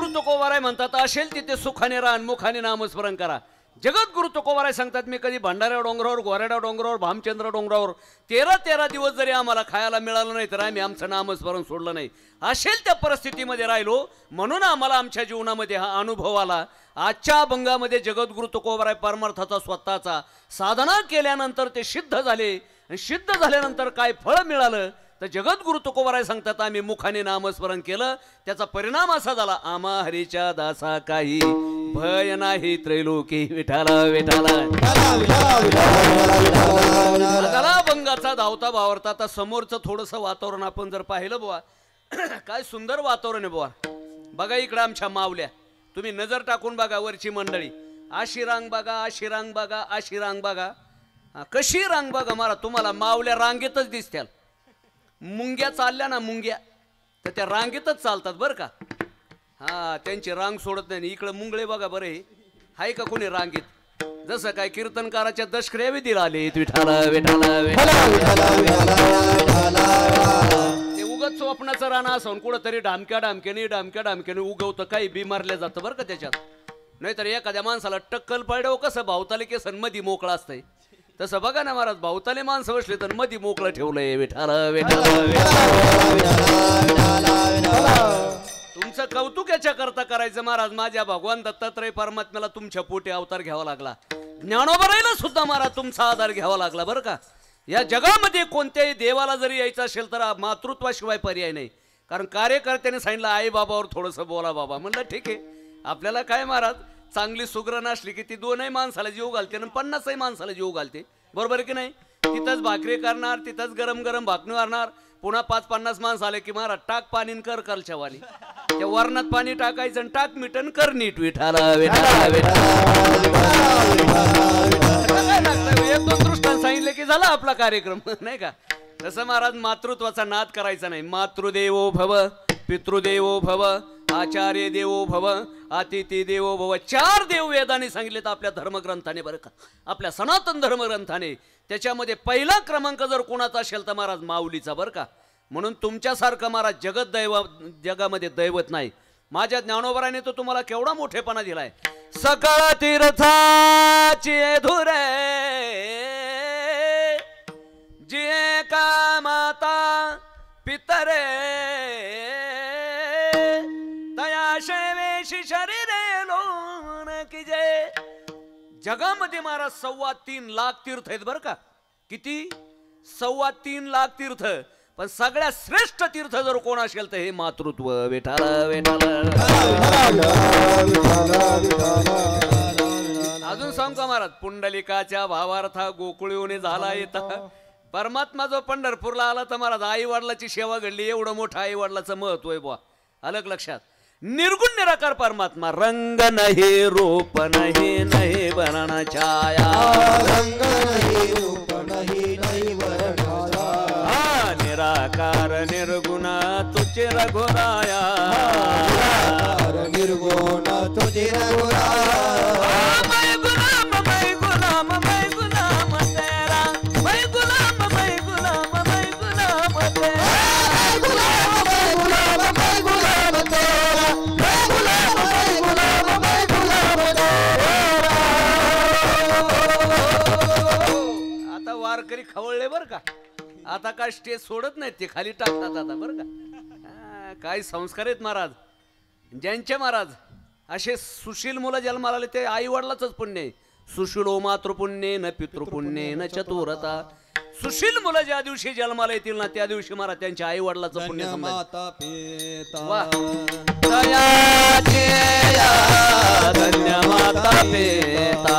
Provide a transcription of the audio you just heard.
जगद्गुरु तुकोबाराय म्हणतात असेल तिथे सुखाने राहा मुखाने नामस्मरण करा. जगद्गुरु तुकोबाराय सांगतात मी कधी भंडाऱ्या डोंगरावर गोरेडा डोंगरावर भामचंद्र डोंगरावर 13 दिवस जरी आम्हाला खायला मिळालं नाही तर आम्ही आमचं नामस्मरण सोडलं नाही. असेल त्या परिस्थितीमध्ये राहिलो म्हणून आम्हाला आमच्या जीवनामध्ये हा अनुभव आला. आजच्या अभंगामध्ये जगद्गुरु तुकोबाराय परमार्थाचा स्वतःचा साधना केल्यानंतर ते सिद्ध झाले आणि सिद्ध झाल्यानंतर काय फळ मिळालं तर जगद्गुरु तुकोबाराय सांगतात आम्ही मुखाने नामस्मरण केलं त्याचा परिणाम असा झाला आम्हा हरीच्या दासा काही भय नाही त्रैलोकी विठाला विठाला. अभंगाचा धावता भावार्थ आता समोरचं थोडंसं वातावरण आपण जर पाहिलं बुवा काय सुंदर वातावरण आहे बुवा. बघा इकडं आमच्या मावल्या तुम्ही नजर टाकून बघा वरची मंडळी अशी रांग बघा अशी रांग बघा अशी रांग बघा कशी रांग बघा मारा तुम्हाला मावल्या रांगेतच दिसत्याल. मुंग्या चालल्या ना मुंग्या तर त्या रांगेतच चालतात बरं का. हा त्यांची रांग सोडत नाही. इकडं मुंगळे बघा बरे हाय का कोणी रांगेत जसं काय कीर्तनकाराच्या दशक्रिया विधीला आले विठाला विठाला ते उगत स्वप्नाचं राणा असून कुठंतरी डामक्या डामक्याने उगवतं काही बी मारल्या जातं बरं का त्याच्यात. नाहीतर एखाद्या माणसाला टक्कल पडव कसं भावताले केसन मधी मोकळा असतंय तसं बघा ना महाराज भावताले माणसं बसले तर मधी मोकळं ठेवलंय विठाला तुमचं कौतुक याच्या करता करायचं महाराज. माझ्या भगवान दत्तात्रय परमात्म्याला तुमच्या पोटी अवतार घ्यावा लागला. ज्ञानोबारायला सुद्धा महाराज तुमचा आधार घ्यावा लागला बरं का. या जगामध्ये कोणत्याही देवाला जरी यायचं असेल तर मातृत्वाशिवाय पर्याय नाही. कारण कार्यकर्त्याने सांगितलं आई बाबावर थोडंसं बोला बाबा म्हणलं ठीक आहे आपल्याला काय महाराज चांगली सुग्रण असली की ती 2ही माणसाला जीव घालते आणि 50ही माणसाला जीव घालते बरोबर की नाही. तिथंच भाकरी करणार तिथंच गरम गरम भाकणी मारणार पुन्हा 50 माणसं आले की महाराज टाक पाणी कर करच्या वाली त्या वरणात पाणी टाकायचं आणि टाक मिटन कर नीट विठाला एक दोन दृष्टांत सांगितले की झाला आपला कार्यक्रम नाही का. तसं महाराज मातृत्वाचा नाद करायचा नाही. मातृदेवो भव पितृदेवो भव आचार्य देवो भव अतिथी देवो भव 4 देव वेदाने सांगितलेत आपल्या धर्मग्रंथाने बरं का. आपल्या सनातन धर्मग्रंथाने त्याच्यामध्ये पहिला क्रमांक जर कोणाचा असेल तर महाराज माऊलीचा बरं का. म्हणून तुमच्यासारखं महाराज जगामध्ये दैवत नाही. माझ्या ज्ञानोबराने तो तुम्हाला केवढा मोठेपणा दिलाय. सकळ तीर्थाची धुरे जिये का माता पितरे तयाशेवेशी शरीरे लोन की जय. जगामध्ये महाराज 3.25 लाख तीर्थ आहेत बरं का. किती 3.25 लाख तीर्थ पण सगळ्यात श्रेष्ठ तीर्थ जर कोण असेल तर हे मातृत्व विठाला अजून सांग का महाराज पुंडलिकाच्या भावार्था गोकुळीने झाला येता परमात्मा जो पंढरपूरला आला तर महाराज आई वडिलाची सेवा घडली. एवढं मोठं आई वडिलाचं महत्व आहे बुवा अलग लक्षात. निर्गुण निराकार परमात्मा रंग नाही रूप नाही नाही वर्ण छाया रंग नाही रूप नाही नाही वर्ण छाया निराकार निर्गुण तुझे रघुराया निर्गुण तुझे रघुराया वारकरी खवळले बर का. आता काय स्टेज सोडत नाहीत ते खाली टाकतात आता बरं का. काय संस्कार आहेत महाराज ज्यांचे महाराज असे सुशील मुलं जन्माला आले ते आई वडिलाचंच पुण्य आहे. सुशीलो मातृपुण्ये न पितृपुण्ये न चतुरता. सुशील मुलं ज्या दिवशी जन्माला येतील ना त्या दिवशी महाराज त्यांच्या आई वडिलाचं पुण्य समजा. धन्य माता पिता